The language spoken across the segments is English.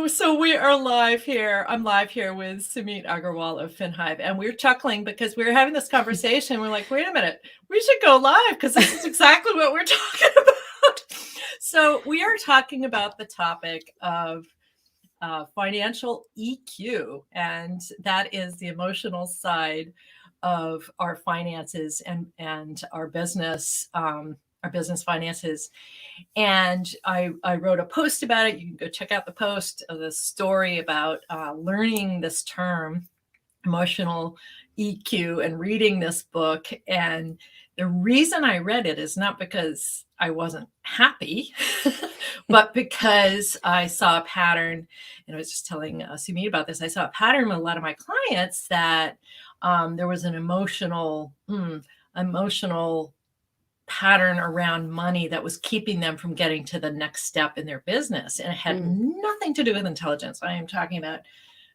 So we are live here. I'm live here with Sumeit Aggarwal of FinHive, and we're chuckling because we were having this conversation. We're like, wait a minute, we should go live because this is exactly what we're talking about. So we are talking about the topic of financial EQ, and that is the emotional side of our finances and our business finances. And I wrote a post about it. You can go check out the post of the story about learning this term, emotional EQ, and reading this book. And the reason I read it is not because I wasn't happy, but because I saw a pattern. And I was just telling Sumeit about this. I saw a pattern with a lot of my clients that there was an emotional pattern around money that was keeping them from getting to the next step in their business. And it had nothing to do with intelligence. I am talking about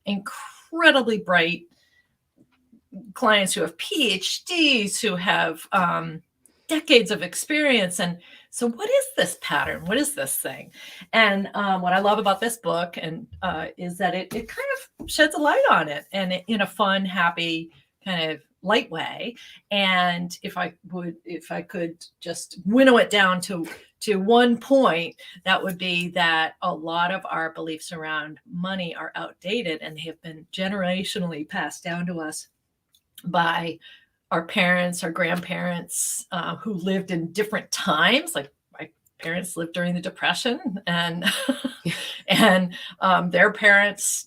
incredibly bright clients who have PhDs, who have decades of experience. And so what is this pattern? What is this thing? And what I love about this book is that it kind of sheds a light on it, and in a fun, happy, kind of light way. And if I could just winnow it down to one point, that would be that a lot of our beliefs around money are outdated, and they have been generationally passed down to us by our parents, our grandparents, who lived in different times. Like my parents lived during the Depression, and their parents,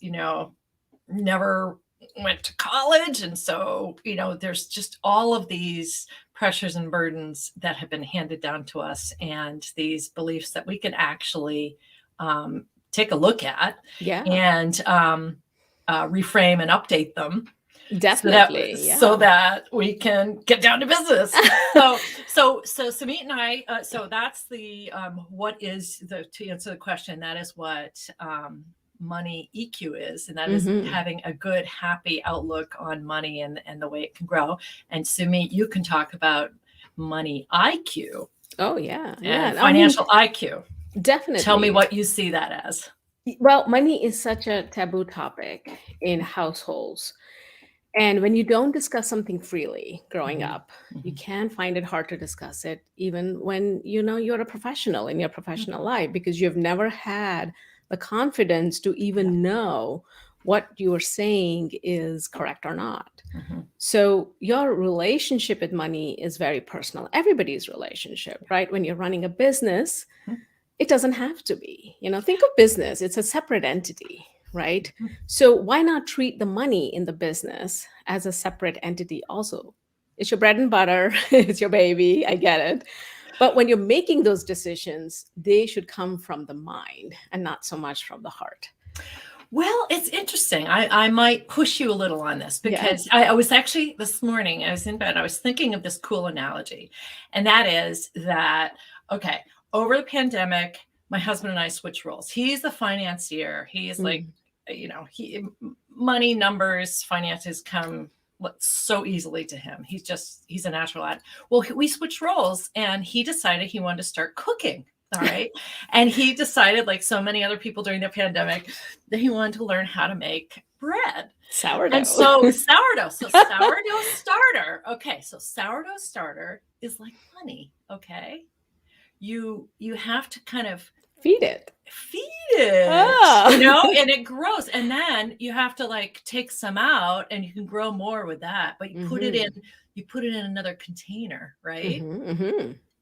never went to college. And so, there's just all of these pressures and burdens that have been handed down to us, and these beliefs that we can actually take a look at and reframe and update them. Definitely. So that we can get down to business. So Sumeit and I, so that's the, to answer the question, that is what money EQ is, and that is having a good, happy outlook on money and the way it can grow. And Sumeit, you can talk about money IQ. Oh yeah, and financial IQ. Definitely. Tell me what you see that as. Well, money is such a taboo topic in households. And when you don't discuss something freely growing up, you can find it hard to discuss it, even when you're a professional in your professional life, because you've never had the confidence to even know what you're saying is correct or not. So your relationship with money is very personal. Everybody's relationship, right? When you're running a business, it doesn't have to be. Think of business, it's a separate entity, right? So why not treat the money in the business as a separate entity also? It's your bread and butter, it's your baby, I get it. But when you're making those decisions, they should come from the mind and not so much from the heart. Well, it's interesting. I might push you a little on this, because I was actually, this morning, I was in bed, I was thinking of this cool analogy. And that is that, okay, over the pandemic, my husband and I switched roles. He's the financier. He is like, money, numbers, finances come so easily to him. He's a natural at it. Well, we switched roles, and he decided he wanted to start cooking. All right. And he decided, like so many other people during the pandemic, that he wanted to learn how to make bread. Sourdough. And so sourdough starter. Okay. So sourdough starter is like money. Okay. You have to kind of feed it, and it grows. And then you have to like take some out, and you can grow more with that, but you put it in another container, right?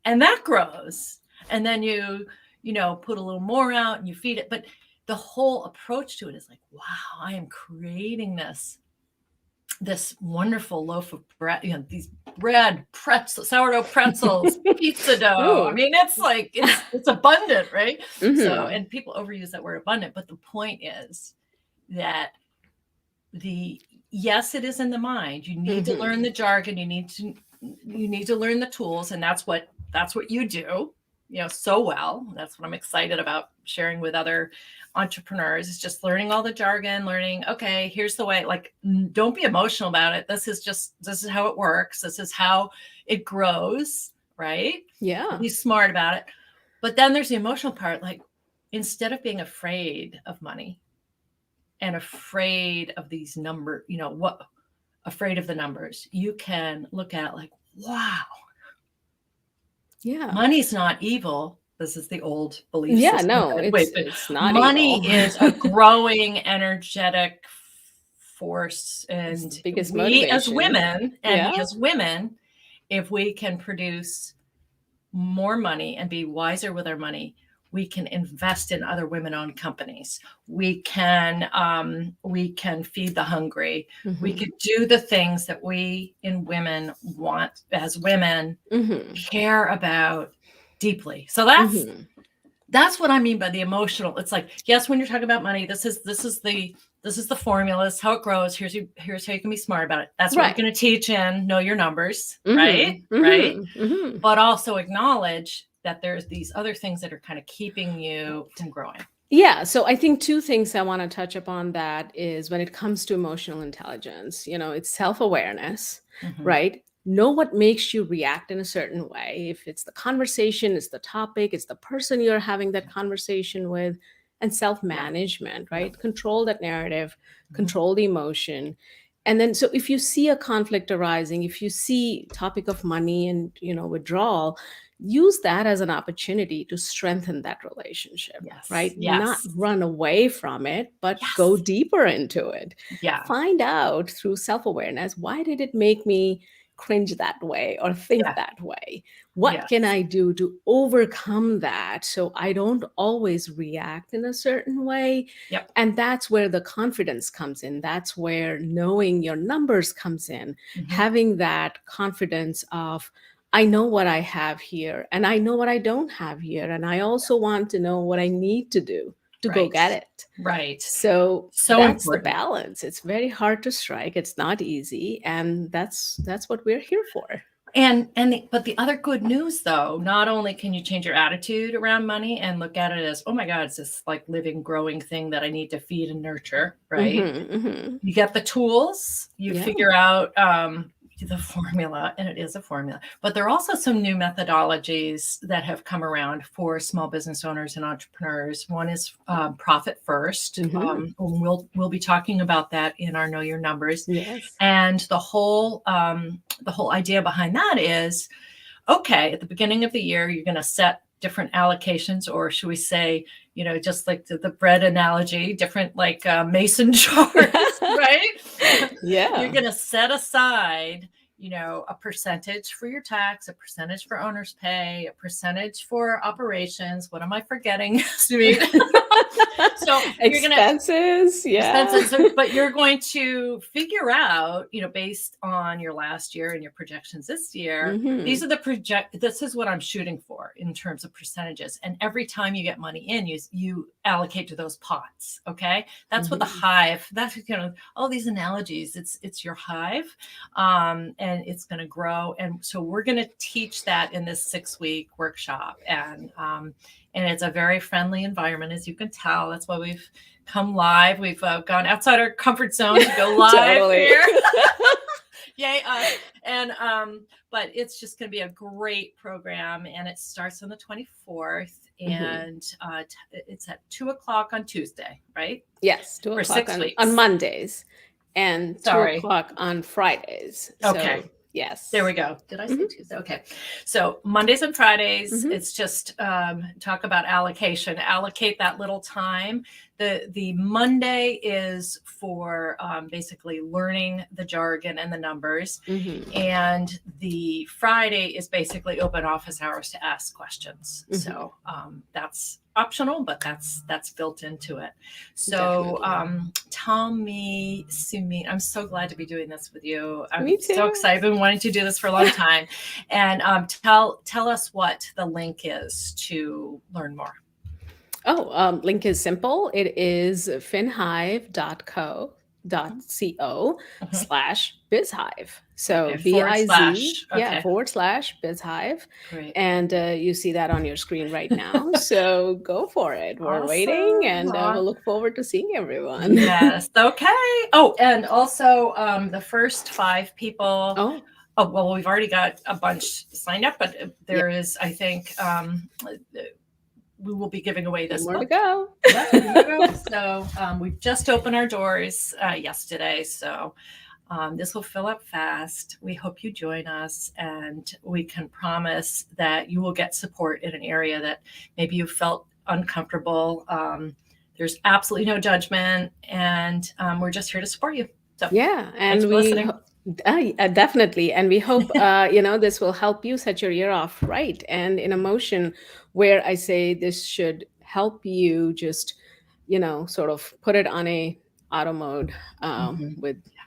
And that grows. And then you put a little more out and you feed it. But the whole approach to it is like, wow, I am creating this wonderful loaf of bread, these bread, sourdough pretzels, pizza dough. I mean, it's like, it's abundant, right? So, and people overuse that word abundant, but the point is that yes, it is in the mind. You need to learn the jargon. You need to learn the tools. And that's what you do, so well. That's what I'm excited about sharing with other entrepreneurs, is just learning all the jargon, learning, okay, here's the way, like, don't be emotional about it. This is how it works. This is how it grows, right? Yeah. Be smart about it. But then there's the emotional part. Like, instead of being afraid of money, and afraid of these number, afraid of the numbers, you can look at it like, wow, Yeah. money's not evil. This is the old belief Yeah, system. no, Wait, but it's not money evil. is a growing, energetic force, It's and the biggest we as motivation. women, Yeah. if we can produce more money and be wiser with our money, we can invest in other women-owned companies. We can feed the hungry. We Mhm. can do the things that we in women want as women Mhm. care about deeply. So Mhm. that's what I mean by the emotional. It's like, yes, when you're talking about money, this is the formula. This is how it grows. Here's how you can be smart about it. That's what Right. we're going to teach in Know Your Numbers, right? Mhm. Right. Mhm. Mhm. But also acknowledge that there's these other things that are kind of keeping you from growing. Yeah, so I think two things I want to touch upon that is when it comes to emotional intelligence, it's self-awareness, Mhm. right? Know what makes you react in a certain way. If it's the conversation, it's the topic, it's the person you're having that conversation with, and Yeah. self-management, Yeah. right? Control that narrative, Mhm. control the emotion. And then so if you see a conflict arising, if you see topic of money and, withdrawal, use that as an opportunity to strengthen that relationship, Yes. right? Not Yes. run away from it, but go Yes. deeper into it. Yeah. Find out through self-awareness, why did it make me cringe that way or think Yeah. that way? What can Yes. I do to overcome that so I don't always react in a certain way? Yep. And that's where the confidence comes in. That's where knowing your numbers comes in. Mhm. Having that confidence of, I know what I have here and I know what I don't have here. And I also want to know what I need to do to go Right. get it. Right. So So that's the important. balance. It's very hard to strike. It's not easy. And that's what we're here for. But the other good news, though, not only can you change your attitude around money and look at it as, oh my God, it's this like living, growing thing that I need to feed and nurture, right? You get the tools, you Yeah. figure out the formula, and it is a formula. But there are also some new methodologies that have come around for small business owners and entrepreneurs. One is profit first. We'll be talking about that in our Know Your Numbers. Yes. And the whole idea behind that is, okay, at the beginning of the year, you're going to set different allocations, or should we say, just like the bread analogy, different like mason jars, right? Yeah. You're going to set aside, a percentage for your tax, a percentage for owner's pay, a percentage for operations. What am I forgetting, Sumeit? So you're going to expenses. Yeah. expenses, but you're going to figure out, based on your last year and your projections this year, these are this is what I'm shooting for in terms of percentages. And every time you get money in, you allocate to those pots. Okay. That's what the hive, that's, all these analogies, it's your hive, and it's going to grow. And so we're going to teach that in this 6-week workshop. And it's a very friendly environment, as you can tell. That's why we've come live. We've gone outside our comfort zone to go live Totally. here. Yay us. And but it's just going to be a great program, and it starts on the 24th, and it's at 2:00 on Tuesday, right? Yes, 2 For o'clock 6 on weeks. Mondays and Sorry. 2 o'clock on Fridays. Okay. So, yes. There we go. Did I say Tuesday? Okay. So Mondays and Fridays, it's just talk about allocation. Allocate that little time. The Monday is for basically learning the jargon and the numbers. And the Friday is basically open office hours to ask questions. So that's optional, but that's built into it. So tell me, Sumeit, I'm so glad to be doing this with you. I'm Me too. so excited. I've been wanting to do this for a long time. And tell us what the link is to learn more. Link is simple. It is finhive.co.co/bizhive. So Okay, BIZ, okay. /bizhive. Great. And you see that on your screen right now. So go for it. We're waiting, and we'll look forward to seeing everyone. Yes. Okay. Oh, and also the first 5 people. Oh, well, we've already got a bunch signed up, but there is, I think, we will be giving away this More to book. go. Yeah, there you go. So we've just opened our doors yesterday. So this will fill up fast. We hope you join us, and we can promise that you will get support in an area that maybe you felt uncomfortable. There's absolutely no judgment, and we're just here to support you. So Yeah, thanks and for listening. definitely, and we hope this will help you set your year off right and in a motion where I say this should help you just sort of put it on a auto mode Mhm.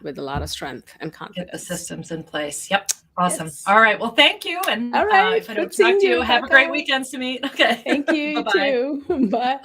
with a lot of strength and Get the confidence. systems in place. Yep. Awesome. Yes. All right. Well, thank you. And All right. if I Good don't talk seeing to you, you, have a great Rebecca. weekend, Sumeit. Okay. Thank you Bye-bye. too. Bye.